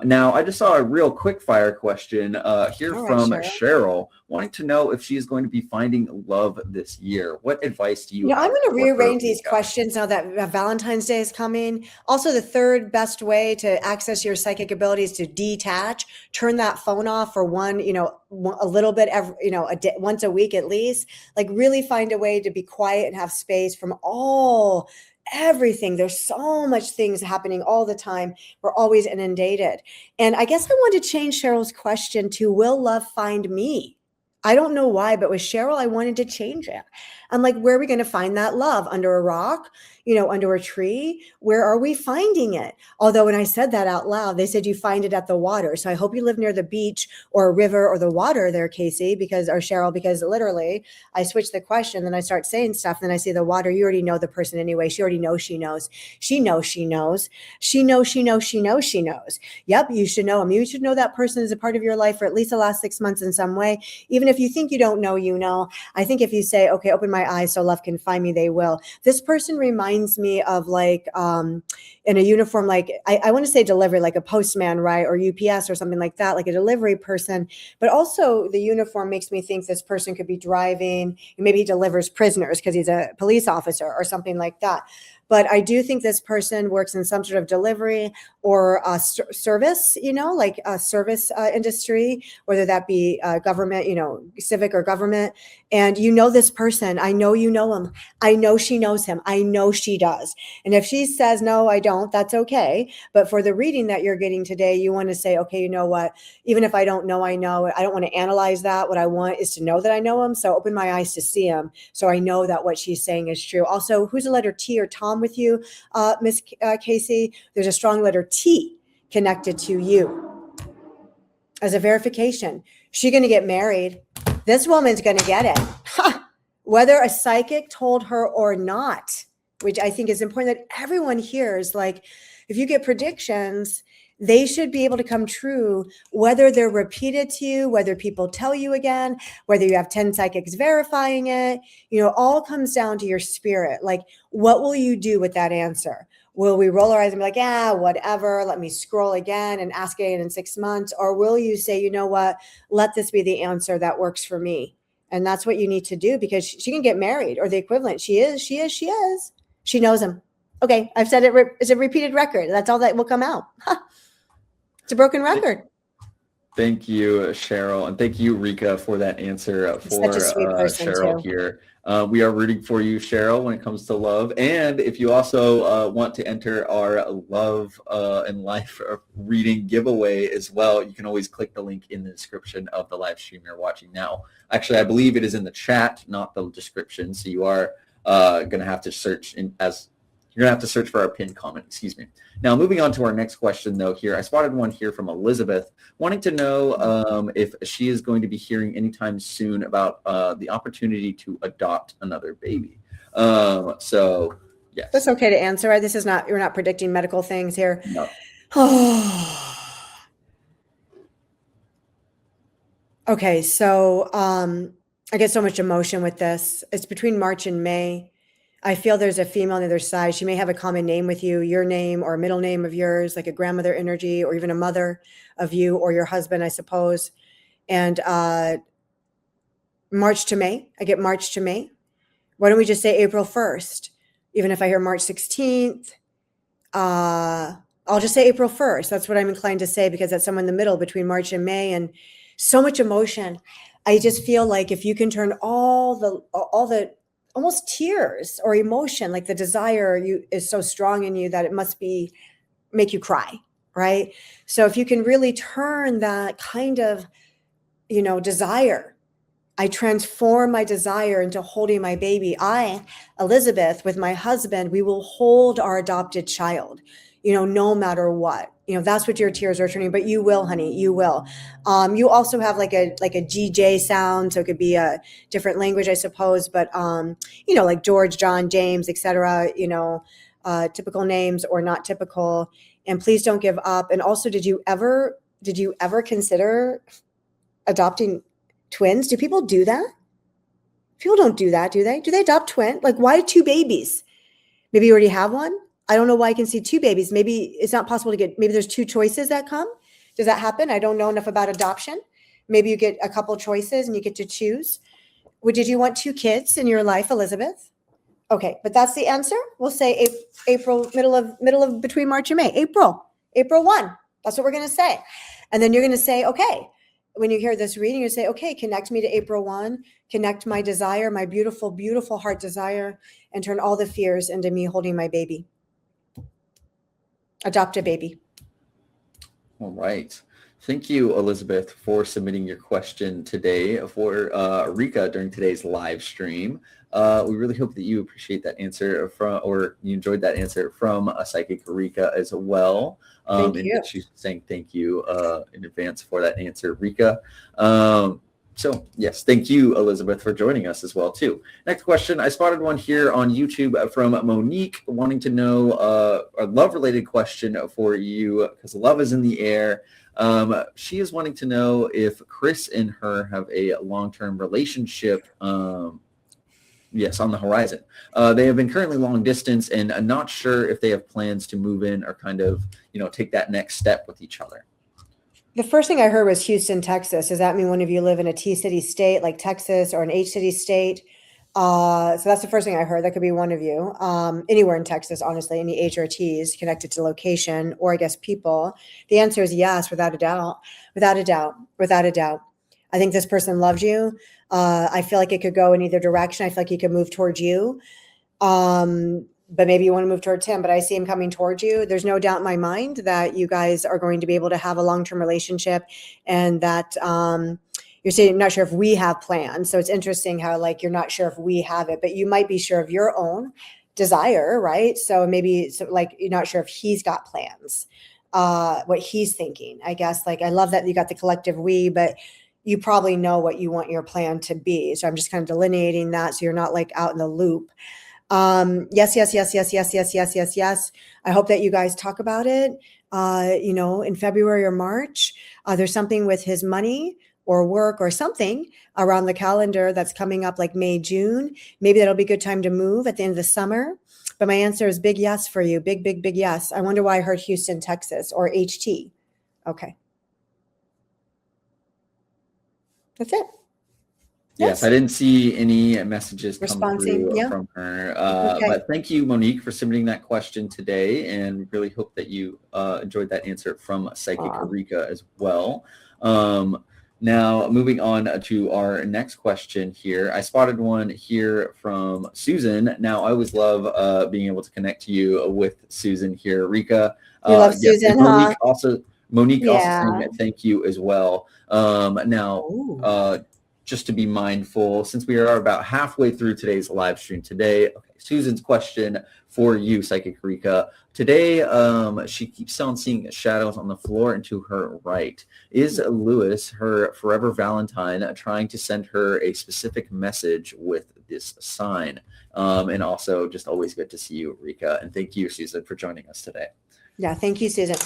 Now, I just saw a real quick fire question here All right, from Cheryl. Cheryl, wanting to know if she is going to be finding love this year. What advice do you I'm have going to for her, rearrange these Rika? questions now that Valentine's Day is coming. Also, the third best way to access your psychic abilities to detach, turn that phone off for one, a little bit, every, a day, once a week at least. Like really find a way to be quiet and have space from everything. There's so much things happening all the time. We're always inundated. And I guess I want to change Cheryl's question to, will love find me? I don't know why, but with Cheryl, I wanted to change it. I'm like, where are we going to find that love? Under a rock, under a tree? Where are we finding it? Although when I said that out loud, they said you find it at the water. So I hope you live near the beach or a river or the water there, Casey, or Cheryl, because literally I switch the question, then I start saying stuff, then I see the water. You already know the person anyway. She already knows she knows. She knows she knows. She knows she knows she knows she knows. Yep, you should know them. You should know that person is a part of your life for at least the last 6 months in some way. Even if you think you don't know, I think if you say, okay, open my eyes so love can find me, they will. This person reminds me of like in a uniform, like I want to say delivery, like a postman, right? Or UPS or something like that, like a delivery person. But also the uniform makes me think this person could be driving, maybe he delivers prisoners because he's a police officer or something like that. But I do think this person works in some sort of delivery or service, like a service industry, whether that be government, civic or government. And this person, I know you know him. I know she knows him. I know she does. And if she says, no, I don't, that's okay. But for the reading that you're getting today, you want to say, okay, you know what? Even if I don't know, I know. I don't want to analyze that. What I want is to know that I know him. So open my eyes to see him. So I know that what she's saying is true. Also, who's a letter T or Tom with you, Miss Casey? There's a strong letter T connected to you as a verification. She's going to get married. This woman's going to get it. Whether a psychic told her or not, which I think is important that everyone hears. Like, if you get predictions, they should be able to come true, whether they're repeated to you, whether people tell you again, whether you have 10 psychics verifying it, all comes down to your spirit. Like, what will you do with that answer? Will we roll our eyes and be like, yeah, whatever, let me scroll again and ask again in 6 months? Or will you say, you know what, let this be the answer that works for me? And that's what you need to do, because she can get married, or the equivalent. She is. She knows him. Okay, I've said it. It's a repeated record. That's all that will come out. It's a broken record. Thank you, Cheryl, and thank you, Rika, for that answer for Such a sweet person, Cheryl too. here. We are rooting for you, Cheryl, when it comes to love. And if you also want to enter our love and life reading giveaway as well, you can always click the link in the description of the live stream you're watching now. Actually, I believe it is in the chat, not the description. So you are going to have to search you're going to have to search for our pinned comment, excuse me. Now, moving on to our next question, though, here. I spotted one here from Elizabeth, wanting to know if she is going to be hearing anytime soon about the opportunity to adopt another baby. So, yes. That's okay to answer, right? You're not predicting medical things here. No. Okay, so I get so much emotion with this. It's between March and May. I feel there's a female on the other side. She may have a common name with you, your name or a middle name of yours, like a grandmother energy, or even a mother of you, or your husband, I suppose. And March to May, I get March to May. Why don't we just say April 1st? Even if I hear March 16th, I'll just say April 1st. That's what I'm inclined to say, because that's somewhere in the middle between March and May, and so much emotion. I just feel like if you can turn all the almost tears or emotion, like the desire is so strong in you that it must make you cry, right? So if you can really turn that kind of, desire, I transform my desire into holding my baby. Elizabeth, with my husband, we will hold our adopted child, no matter what. That's what your tears are turning, but you will, honey, you will. You also have like a GJ sound, so it could be a different language, I suppose, but like George, John, James, etc. Typical names or not typical. And please don't give up. And also, did you ever consider adopting twins? Do people do that? People don't do that, do they? Do they adopt twins? Like, why 2 babies? Maybe you already have one. I don't know why I can see 2 babies. Maybe it's not possible to get, maybe there's 2 choices that come. Does that happen? I don't know enough about adoption. Maybe you get a couple choices and you get to choose. Did you want 2 kids in your life, Elizabeth? Okay, but that's the answer. We'll say April, middle of between March and May. April 1. That's what we're going to say. And then you're going to say, okay, when you hear this reading, you say, okay, connect me to April 1, connect my desire, my beautiful, beautiful heart desire, and turn all the fears into me holding my baby. Adopt a baby. All right. Thank you, Elizabeth, for submitting your question today for Rika during today's live stream. We really hope that you appreciate that answer or you enjoyed that answer from Psychic Rika as well. Thank you. She's saying thank you in advance for that answer, Rika. So yes, thank you, Elizabeth, for joining us as well too. Next question, I spotted one here on YouTube from Monique wanting to know a love-related question for you because love is in the air. She is wanting to know if Chris and her have a long-term relationship. Yes, on the horizon. They have been currently long distance and I'm not sure if they have plans to move in or kind of, take that next step with each other. The first thing I heard was Houston, Texas. Does that mean one of you live in a T city state like Texas or an H city state? So that's the first thing I heard. That could be one of you. Anywhere in Texas, honestly, any H or T's connected to location or I guess people. The answer is yes, without a doubt. Without a doubt. Without a doubt. I think this person loves you. I feel like it could go in either direction. I feel like he could move towards you. But maybe you want to move towards him, but I see him coming towards you. There's no doubt in my mind that you guys are going to be able to have a long-term relationship and that you're saying not sure if we have plans. So it's interesting how like you're not sure if we have it, but you might be sure of your own desire, right? So maybe like you're not sure if he's got plans, what he's thinking. I guess like I love that you got the collective we, but you probably know what you want your plan to be. So I'm just kind of delineating that so you're not like out in the loop. Yes. I hope that you guys talk about it, in February or March. There's something with his money or work or something around the calendar that's coming up like May, June. Maybe that'll be a good time to move at the end of the summer. But my answer is big yes for you. Big yes. I wonder why I heard Houston, Texas or HT. Okay. That's it. Yes, I didn't see any messages come through yeah. from her. But thank you, Monique, for submitting that question today, and really hope that you enjoyed that answer from Psychic Rika as well. Now, moving on to our next question here. I spotted one here from Susan. Now, I always love being able to connect to you with Susan here. Rika. You love Susan, Monique huh? Monique also saying thank you as well. Just to be mindful, since we are about halfway through today's live stream today. Okay, Susan's question for you, Psychic Rika. Today, she keeps on seeing shadows on the floor and to her right. Is Lewis, her forever Valentine, trying to send her a specific message with this sign? And also, just always good to see you, Rika. And thank you, Susan, for joining us today. Yeah, thank you, Susan.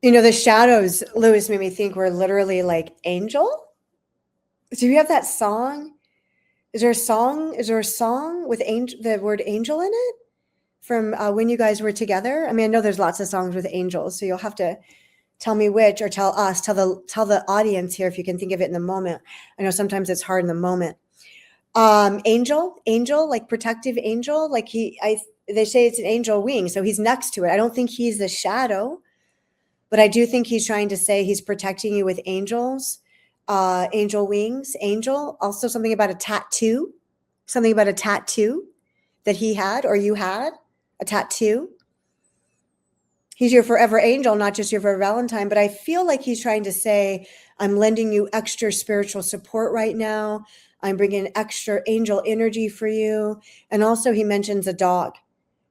The shadows, Lewis, made me think we're literally like angel. Do you have that song? Is there a song with the word angel in it from when you guys were together? I mean, I know there's lots of songs with angels, so you'll have to tell me which or tell the audience here if you can think of it in the moment. I know sometimes it's hard in the moment. Angel, like protective angel, like they say it's an angel wing, so he's next to it. I don't think he's the shadow. But I do think he's trying to say he's protecting you with angels, angel wings, angel. Also something about a tattoo that he had or you had, a tattoo. He's your forever angel, not just your forever Valentine. But I feel like he's trying to say, I'm lending you extra spiritual support right now. I'm bringing extra angel energy for you. And also he mentions a dog.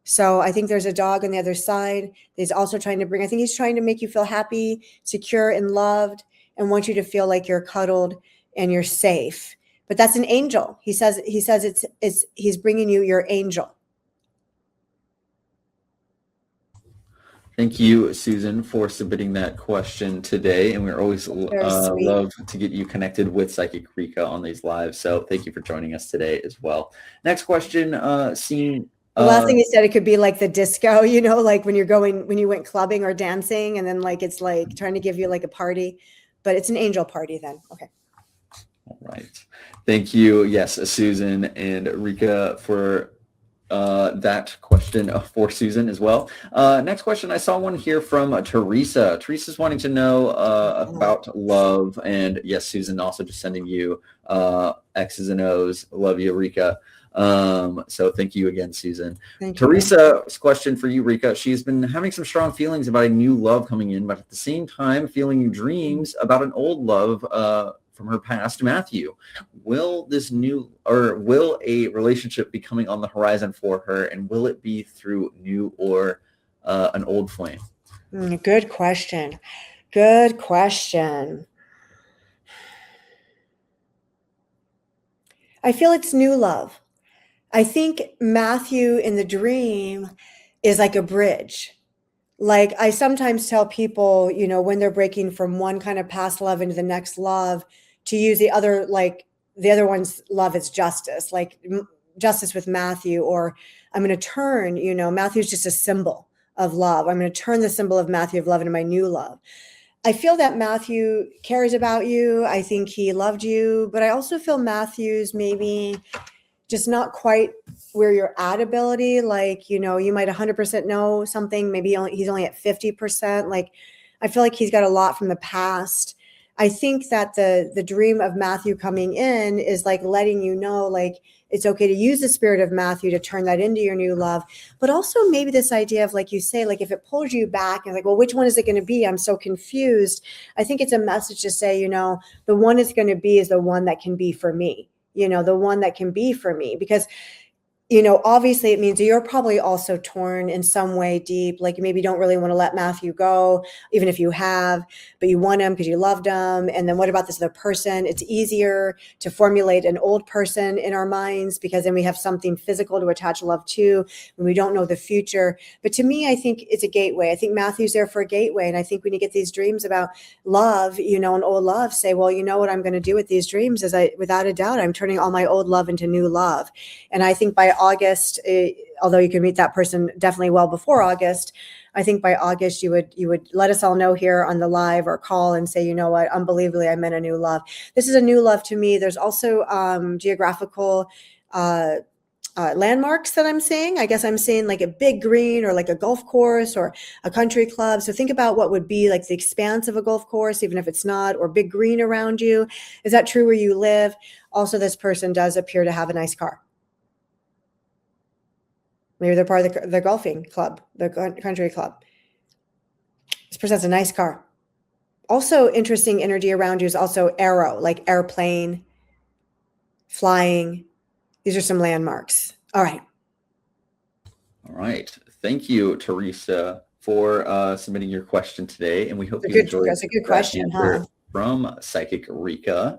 So I think there's a dog on the other side. He's also trying to I think he's trying to make you feel happy, secure, and loved, and want you to feel like you're cuddled and you're safe. But that's an angel. He says he's bringing you your angel. Thank you, Susan, for submitting that question today. And we're always love to get you connected with Psychic Rika on these lives. So thank you for joining us today as well. Next question, The last thing Uh, you said, it could be like the disco, you know, like when you went clubbing or dancing, and then like it's like trying to give you like a party, but it's an angel party then. Okay. all right. Thank you. Yes, Susan and Rika for that question for Susan as well. Next question, I saw one here from Teresa. Teresa's wanting to know about love, and yes, Susan also just sending you X's and O's. Love you, Rika. So thank you again, Susan. Thank you. Teresa's question for you, Rika. She's been having some strong feelings about a new love coming in, but at the same time feeling dreams about an old love from her past, Matthew. Will a relationship be coming on the horizon for her, and will it be through new or an old flame? Good question. Good question. I feel it's new love. I think Matthew in the dream is like a bridge. Like I sometimes tell people, you know, when they're breaking from one kind of past love into the next love, to use the other one's love as justice, like justice with Matthew, or I'm going to turn, you know, Matthew's just a symbol of love. I'm going to turn the symbol of Matthew of love into my new love. I feel that Matthew cares about you. I think he loved you, but I also feel Matthew's maybe just not quite where you're at ability. Like, you know, you might 100% know something. Maybe he's only at 50%. Like, I feel like he's got a lot from the past. I think that the dream of Matthew coming in is like letting you know, like, it's okay to use the spirit of Matthew to turn that into your new love. But also maybe this idea of, like you say, like if it pulls you back and like, well, which one is it going to be? I'm so confused. I think it's a message to say, you know, the one it's going to be is the one that can be for me, you know, the one that can be for me. Because, you know, obviously it means you're probably also torn in some way deep. Like you maybe don't really want to let Matthew go, even if you have, but you want him because you loved him. And then what about this other person? It's easier to formulate an old person in our minds because then we have something physical to attach love to when we don't know the future. But to me, I think it's a gateway. I think Matthew's there for a gateway. And I think when you get these dreams about love, you know, and old love, say, well, you know what I'm going to do with these dreams is without a doubt, I'm turning all my old love into new love. And I think by August, although you can meet that person definitely well before August, I think by August you would let us all know here on the live or call and say, you know what, unbelievably, I meant a new love. This is a new love to me. There's also geographical landmarks that I'm seeing. I guess I'm seeing like a big green or like a golf course or a country club. So think about what would be like the expanse of a golf course, even if it's not, or big green around you. Is that true where you live? Also, this person does appear to have a nice car. Maybe they're part of the golfing club, the country club. This person has a nice car. Also interesting energy around you is also arrow, like airplane, flying. These are some landmarks. All right. All right. Thank you, Teresa, for submitting your question today. And we hope you enjoyed That's a good question, huh? from Psychic Rika.